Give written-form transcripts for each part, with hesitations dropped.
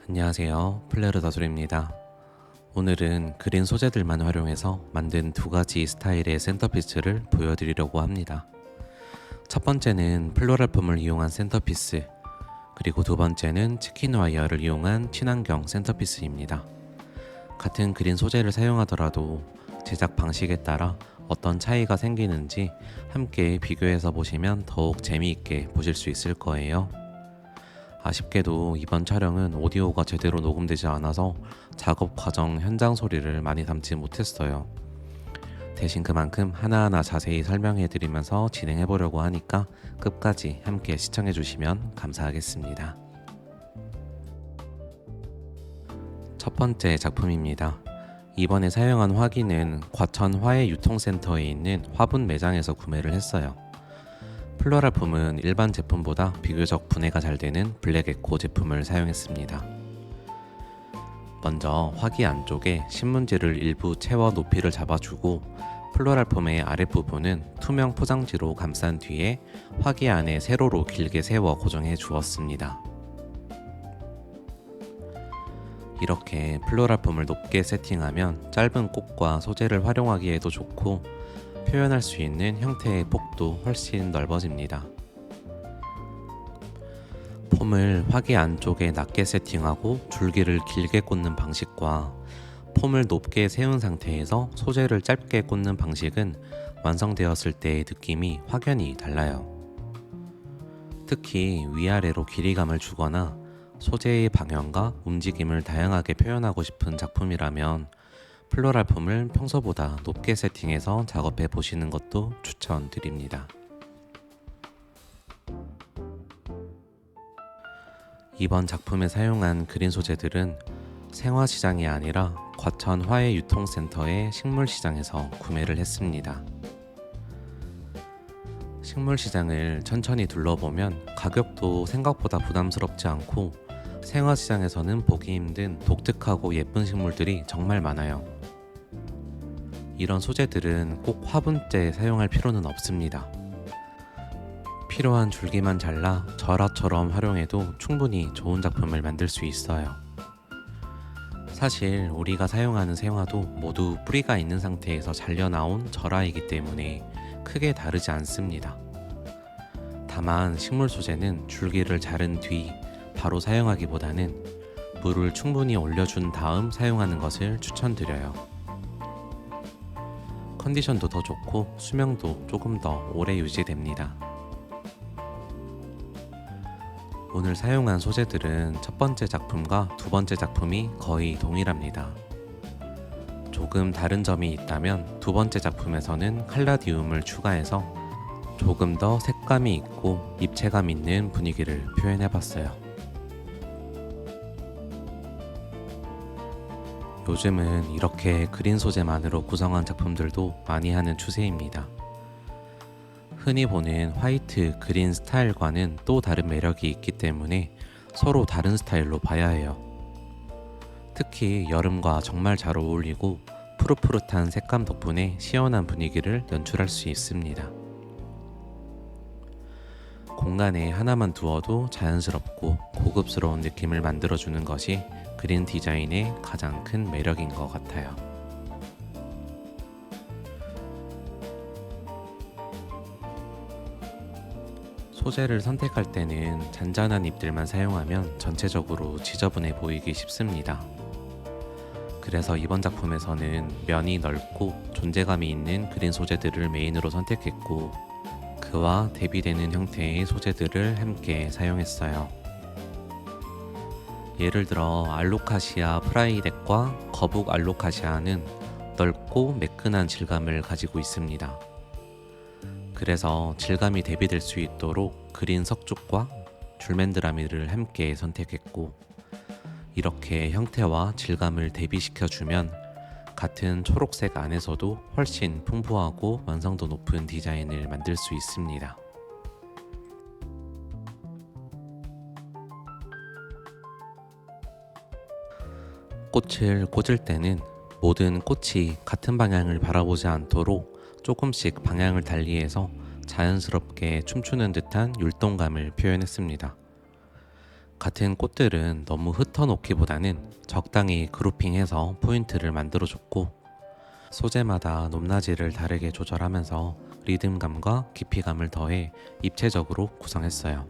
안녕하세요. 플레르 더술입니다. 오늘은 그린 소재들만 활용해서 만든 두 가지 스타일의 센터피스를 보여드리려고 합니다. 첫 번째는 플로랄폼을 이용한 센터피스, 그리고 두 번째는 치킨 와이어를 이용한 친환경 센터피스입니다. 같은 그린 소재를 사용하더라도 제작 방식에 따라 어떤 차이가 생기는지 함께 비교해서 보시면 더욱 재미있게 보실 수 있을 거예요. 아쉽게도 이번 촬영은 오디오가 제대로 녹음되지 않아서 작업 과정 현장 소리를 많이 담지 못했어요. 대신 그만큼 하나하나 자세히 설명해 드리면서 진행해 보려고 하니까 끝까지 함께 시청해 주시면 감사하겠습니다. 첫 번째 작품입니다. 이번에 사용한 화기는 과천 화해유통센터에 있는 화분 매장에서 구매를 했어요. 플로랄폼은 일반 제품보다 비교적 분해가 잘 되는 블랙에코 제품을 사용했습니다. 먼저 화기 안쪽에 신문지를 일부 채워 높이를 잡아주고 플로랄폼의 아랫부분은 투명 포장지로 감싼 뒤에 화기 안에 세로로 길게 세워 고정해 주었습니다. 이렇게 플로랄폼을 높게 세팅하면 짧은 꽃과 소재를 활용하기에도 좋고 표현할 수 있는 형태의 폭도 훨씬 넓어집니다. 폼을 화기 안쪽에 낮게 세팅하고 줄기를 길게 꽂는 방식과 폼을 높게 세운 상태에서 소재를 짧게 꽂는 방식은 완성되었을 때의 느낌이 확연히 달라요. 특히 위아래로 길이감을 주거나 소재의 방향과 움직임을 다양하게 표현하고 싶은 작품이라면 플로랄폼을 평소보다 높게 세팅해서 작업해 보시는 것도 추천드립니다. 이번 작품에 사용한 그린 소재들은 생화시장이 아니라 과천 화해유통센터의 식물시장에서 구매를 했습니다. 식물시장을 천천히 둘러보면 가격도 생각보다 부담스럽지 않고 생화시장에서는 보기 힘든 독특하고 예쁜 식물들이 정말 많아요. 이런 소재들은 꼭 화분째 사용할 필요는 없습니다. 필요한 줄기만 잘라 절화처럼 활용해도 충분히 좋은 작품을 만들 수 있어요. 사실 우리가 사용하는 생화도 모두 뿌리가 있는 상태에서 잘려나온 절화이기 때문에 크게 다르지 않습니다. 다만 식물 소재는 줄기를 자른 뒤 바로 사용하기보다는 물을 충분히 올려준 다음 사용하는 것을 추천드려요. 컨디션도 더 좋고 수명도 조금 더 오래 유지됩니다. 오늘 사용한 소재들은 첫 번째 작품과 두 번째 작품이 거의 동일합니다. 조금 다른 점이 있다면 두 번째 작품에서는 칼라디움을 추가해서 조금 더 색감이 있고 입체감 있는 분위기를 표현해봤어요. 요즘은 이렇게 그린 소재만으로 구성한 작품들도 많이 하는 추세입니다. 흔히 보는 화이트, 그린 스타일과는 또 다른 매력이 있기 때문에 서로 다른 스타일로 봐야 해요. 특히 여름과 정말 잘 어울리고 푸릇푸릇한 색감 덕분에 시원한 분위기를 연출할 수 있습니다. 공간에 하나만 두어도 자연스럽고 고급스러운 느낌을 만들어주는 것이 그린 디자인의 가장 큰 매력인 것 같아요. 소재를 선택할 때는 잔잔한 잎들만 사용하면 전체적으로 지저분해 보이기 쉽습니다. 그래서 이번 작품에서는 면이 넓고 존재감이 있는 그린 소재들을 메인으로 선택했고 그와 대비되는 형태의 소재들을 함께 사용했어요. 예를 들어 알로카시아 프라이덱과 거북 알로카시아는 넓고 매끈한 질감을 가지고 있습니다. 그래서 질감이 대비될 수 있도록 그린 석죽과 줄맨드라미를 함께 선택했고 이렇게 형태와 질감을 대비시켜주면 같은 초록색 안에서도 훨씬 풍부하고 완성도 높은 디자인을 만들 수 있습니다. 꽃을 꽂을 때는 모든 꽃이 같은 방향을 바라보지 않도록 조금씩 방향을 달리해서 자연스럽게 춤추는 듯한 율동감을 표현했습니다. 같은 꽃들은 너무 흩어놓기보다는 적당히 그룹핑해서 포인트를 만들어줬고, 소재마다 높낮이를 다르게 조절하면서 리듬감과 깊이감을 더해 입체적으로 구성했어요.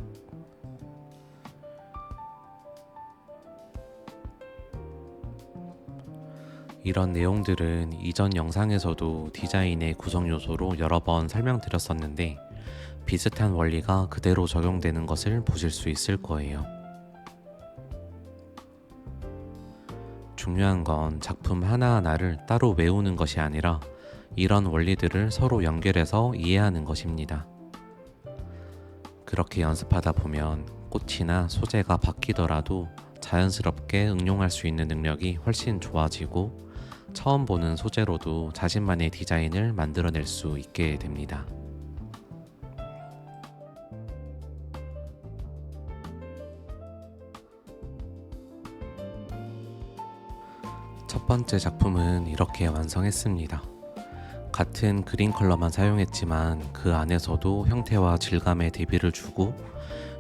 이런 내용들은 이전 영상에서도 디자인의 구성 요소로 여러 번 설명드렸었는데, 비슷한 원리가 그대로 적용되는 것을 보실 수 있을 거예요. 중요한 건 작품 하나하나를 따로 외우는 것이 아니라 이런 원리들을 서로 연결해서 이해하는 것입니다. 그렇게 연습하다 보면 꽃이나 소재가 바뀌더라도 자연스럽게 응용할 수 있는 능력이 훨씬 좋아지고, 처음 보는 소재로도 자신만의 디자인을 만들어낼 수 있게 됩니다. 첫 번째 작품은 이렇게 완성했습니다. 같은 그린 컬러만 사용했지만 그 안에서도 형태와 질감의 대비를 주고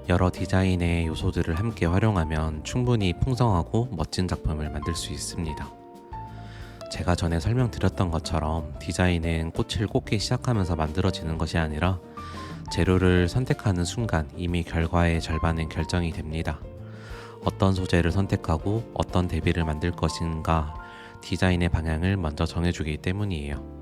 여러 디자인의 요소들을 함께 활용하면 충분히 풍성하고 멋진 작품을 만들 수 있습니다. 제가 전에 설명드렸던 것처럼 디자인은 꽃을 꽂기 시작하면서 만들어지는 것이 아니라 재료를 선택하는 순간 이미 결과의 절반은 결정이 됩니다. 어떤 소재를 선택하고 어떤 대비를 만들 것인가, 디자인의 방향을 먼저 정해주기 때문이에요.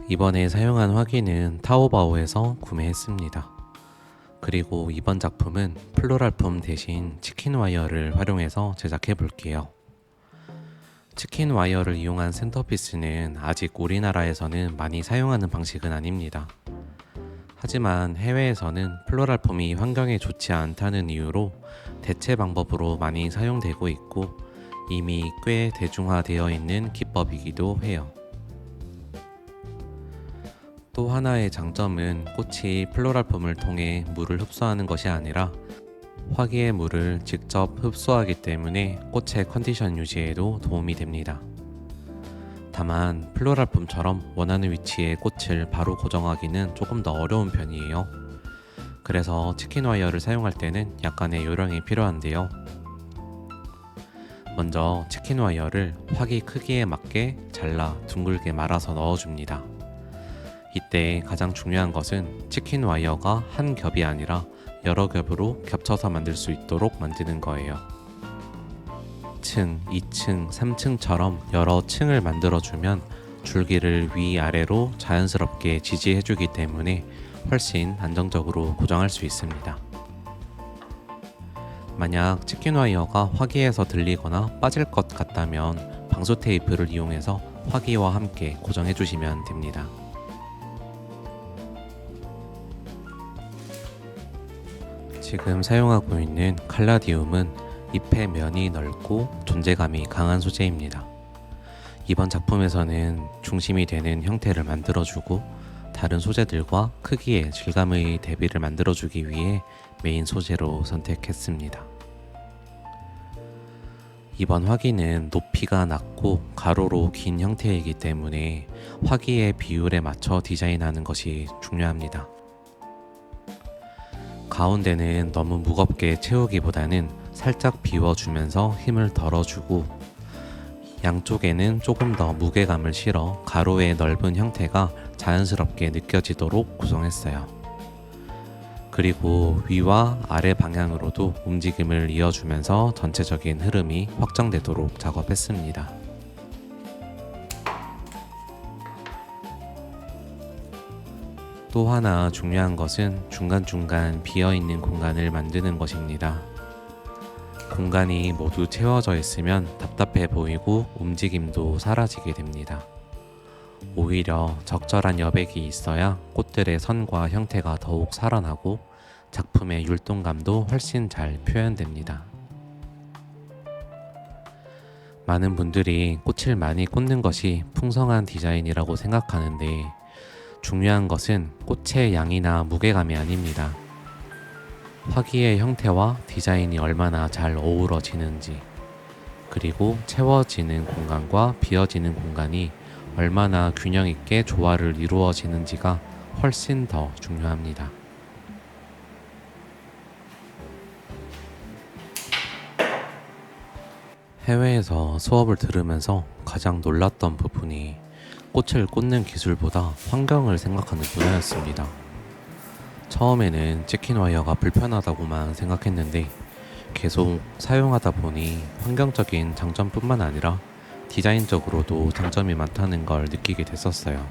이번에 사용한 화기는 타오바오에서 구매했습니다. 그리고 이번 작품은 플로랄폼 대신 치킨 와이어를 활용해서 제작해 볼게요. 치킨 와이어를 이용한 센터피스는 아직 우리나라에서는 많이 사용하는 방식은 아닙니다. 하지만 해외에서는 플로랄폼이 환경에 좋지 않다는 이유로 대체 방법으로 많이 사용되고 있고, 이미 꽤 대중화되어 있는 기법이기도 해요. 또 하나의 장점은 꽃이 플로랄폼을 통해 물을 흡수하는 것이 아니라 화기의 물을 직접 흡수하기 때문에 꽃의 컨디션 유지에도 도움이 됩니다. 다만 플로랄폼처럼 원하는 위치에 꽃을 바로 고정하기는 조금 더 어려운 편이에요. 그래서 치킨 와이어를 사용할 때는 약간의 요령이 필요한데요. 먼저 치킨 와이어를 화기 크기에 맞게 잘라 둥글게 말아서 넣어줍니다. 이때 가장 중요한 것은 치킨 와이어가 한 겹이 아니라 여러 겹으로 겹쳐서 만들 수 있도록 만드는 거예요. 1층, 2층, 3층처럼 여러 층을 만들어주면 줄기를 위아래로 자연스럽게 지지해주기 때문에 훨씬 안정적으로 고정할 수 있습니다. 만약 치킨 와이어가 화기에서 들리거나 빠질 것 같다면 방수 테이프를 이용해서 화기와 함께 고정해주시면 됩니다. 지금 사용하고 있는 칼라디움은 잎의 면이 넓고 존재감이 강한 소재입니다. 이번 작품에서는 중심이 되는 형태를 만들어주고 다른 소재들과 크기의 질감의 대비를 만들어주기 위해 메인 소재로 선택했습니다. 이번 화기는 높이가 낮고 가로로 긴 형태이기 때문에 화기의 비율에 맞춰 디자인하는 것이 중요합니다. 가운데는 너무 무겁게 채우기보다는 살짝 비워주면서 힘을 덜어주고, 양쪽에는 조금 더 무게감을 실어 가로의 넓은 형태가 자연스럽게 느껴지도록 구성했어요. 그리고 위와 아래 방향으로도 움직임을 이어주면서 전체적인 흐름이 확정되도록 작업했습니다. 또 하나 중요한 것은 중간중간 비어있는 공간을 만드는 것입니다. 공간이 모두 채워져 있으면 답답해 보이고 움직임도 사라지게 됩니다. 오히려 적절한 여백이 있어야 꽃들의 선과 형태가 더욱 살아나고 작품의 율동감도 훨씬 잘 표현됩니다. 많은 분들이 꽃을 많이 꽂는 것이 풍성한 디자인이라고 생각하는데, 중요한 것은 꽃의 양이나 무게감이 아닙니다. 화기의 형태와 디자인이 얼마나 잘 어우러지는지, 그리고 채워지는 공간과 비어지는 공간이 얼마나 균형 있게 조화를 이루어지는지가 훨씬 더 중요합니다. 해외에서 수업을 들으면서 가장 놀랐던 부분이 꽃을 꽂는 기술보다 환경을 생각하는 분야였습니다. 처음에는 치킨 와이어가 불편하다고만 생각했는데 계속 사용하다 보니 환경적인 장점뿐만 아니라 디자인적으로도 장점이 많다는 걸 느끼게 됐었어요.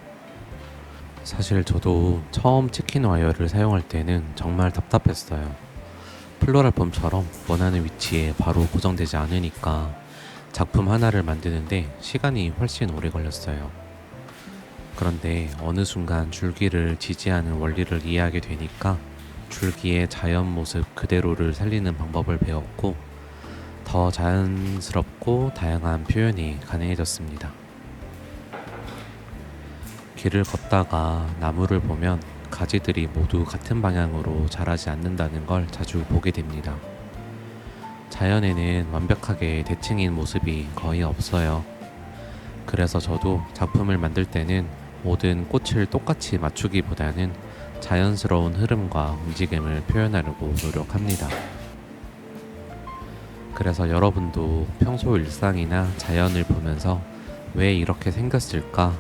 사실 저도 처음 치킨 와이어를 사용할 때는 정말 답답했어요. 플로랄 폼처럼 원하는 위치에 바로 고정되지 않으니까 작품 하나를 만드는데 시간이 훨씬 오래 걸렸어요. 그런데 어느 순간 줄기를 지지하는 원리를 이해하게 되니까 줄기의 자연 모습 그대로를 살리는 방법을 배웠고 더 자연스럽고 다양한 표현이 가능해졌습니다. 길을 걷다가 나무를 보면 가지들이 모두 같은 방향으로 자라지 않는다는 걸 자주 보게 됩니다. 자연에는 완벽하게 대칭인 모습이 거의 없어요. 그래서 저도 작품을 만들 때는 모든 꽃을 똑같이 맞추기보다는 자연스러운 흐름과 움직임을 표현하려고 노력합니다. 그래서 여러분도 평소 일상이나 자연을 보면서 왜 이렇게 생겼을까?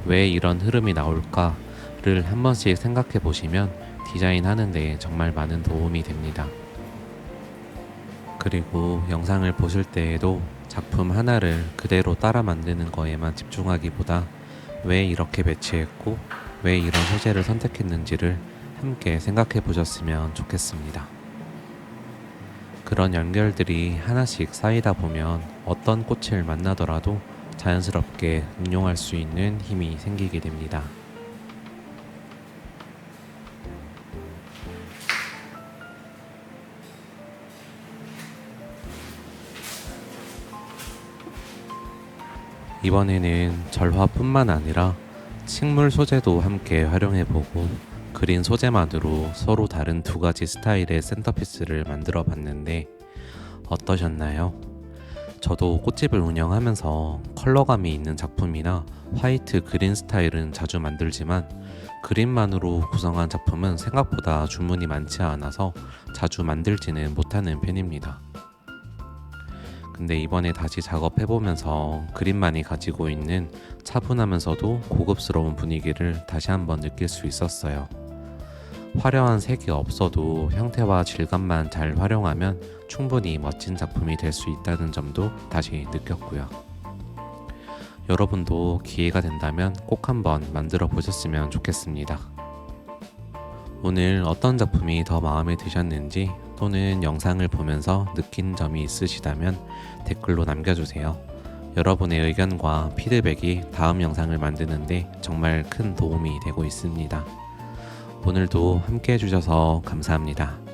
왜 이런 흐름이 나올까?를 한 번씩 생각해 보시면 디자인하는 데 정말 많은 도움이 됩니다. 그리고 영상을 보실 때에도 작품 하나를 그대로 따라 만드는 거에만 집중하기보다 왜 이렇게 배치했고 왜 이런 소재를 선택했는지를 함께 생각해 보셨으면 좋겠습니다. 그런 연결들이 하나씩 쌓이다 보면 어떤 꽃을 만나더라도 자연스럽게 응용할 수 있는 힘이 생기게 됩니다. 이번에는 절화뿐만 아니라 식물 소재도 함께 활용해보고 그린 소재만으로 서로 다른 두 가지 스타일의 센터피스를 만들어 봤는데 어떠셨나요? 저도 꽃집을 운영하면서 컬러감이 있는 작품이나 화이트 그린 스타일은 자주 만들지만 그린만으로 구성한 작품은 생각보다 주문이 많지 않아서 자주 만들지는 못하는 편입니다. 근데 이번에 다시 작업해보면서 그린만이 가지고 있는 차분하면서도 고급스러운 분위기를 다시 한번 느낄 수 있었어요. 화려한 색이 없어도 형태와 질감만 잘 활용하면 충분히 멋진 작품이 될 수 있다는 점도 다시 느꼈고요. 여러분도 기회가 된다면 꼭 한번 만들어 보셨으면 좋겠습니다. 오늘 어떤 작품이 더 마음에 드셨는지 또는 영상을 보면서 느낀 점이 있으시다면 댓글로 남겨주세요. 여러분의 의견과 피드백이 다음 영상을 만드는데 정말 큰 도움이 되고 있습니다. 오늘도 함께 해주셔서 감사합니다.